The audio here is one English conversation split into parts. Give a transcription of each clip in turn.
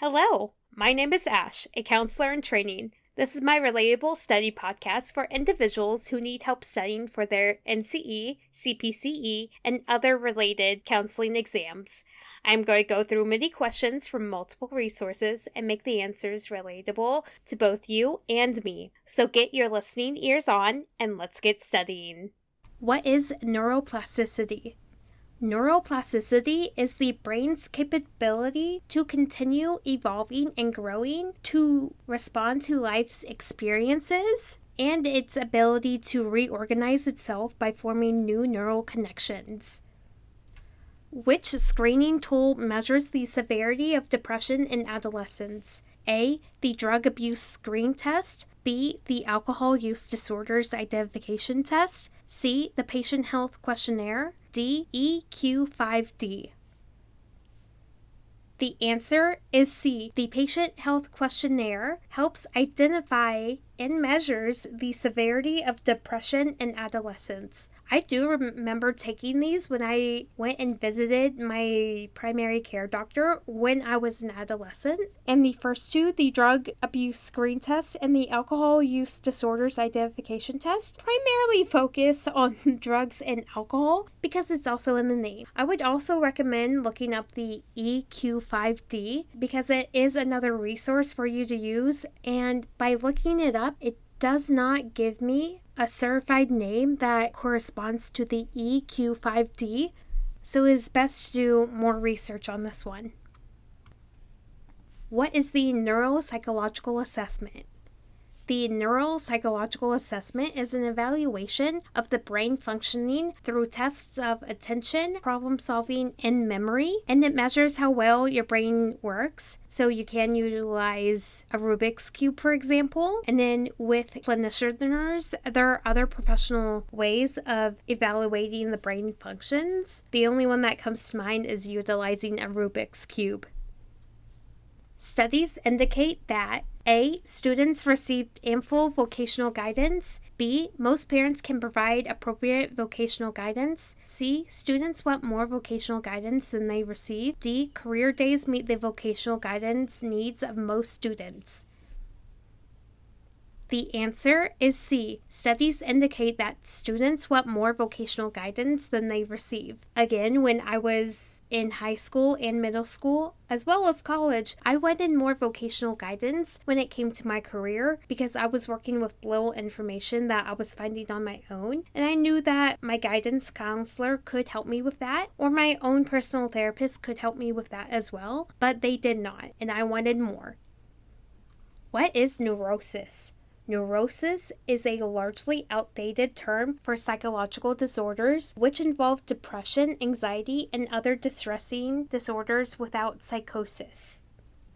Hello, my name is Ash, a counselor in training. This is my Relatable study podcast for individuals who need help studying for their NCE, CPCE, and other related counseling exams. I'm going to go through many questions from multiple resources and make the answers relatable to both you and me. So get your listening ears on and let's get studying. What is neuroplasticity? Neuroplasticity is the brain's capability to continue evolving and growing, to respond to life's experiences, and its ability to reorganize itself by forming new neural connections. Which screening tool measures the severity of depression in adolescents? A. The drug abuse screen test. B. The alcohol use disorders identification test. C. The patient health questionnaire. D. EQ5D. The answer is C. The patient health questionnaire helps identify and measures the severity of depression in adolescents. I do remember taking these when I went and visited my primary care doctor when I was an adolescent. And the first two, the drug abuse screen test and the alcohol use disorders identification test, primarily focus on drugs and alcohol because it's also in the name. I would also recommend looking up the EQ5D because it is another resource for you to use, and by looking it up, it does not give me a certified name that corresponds to the EQ5D, so it is best to do more research on this one. What is the neuropsychological assessment? The neuropsychological assessment is an evaluation of the brain functioning through tests of attention, problem solving, and memory, and it measures how well your brain works. So you can utilize a Rubik's Cube, for example, and then with clinicians, there are other professional ways of evaluating the brain functions. The only one that comes to mind is utilizing a Rubik's Cube. Studies indicate that A. Students received ample vocational guidance. B. Most parents can provide appropriate vocational guidance. C. Students want more vocational guidance than they receive. D. Career days meet the vocational guidance needs of most students. The answer is C. Studies indicate that students want more vocational guidance than they receive. Again, when I was in high school and middle school, as well as college, I wanted more vocational guidance when it came to my career because I was working with little information that I was finding on my own. And I knew that my guidance counselor could help me with that, or my own personal therapist could help me with that as well, but they did not, and I wanted more. What is neurosis? Neurosis is a largely outdated term for psychological disorders which involve depression, anxiety, and other distressing disorders without psychosis.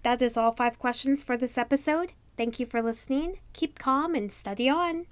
That is all 5 questions for this episode. Thank you for listening. Keep calm and study on.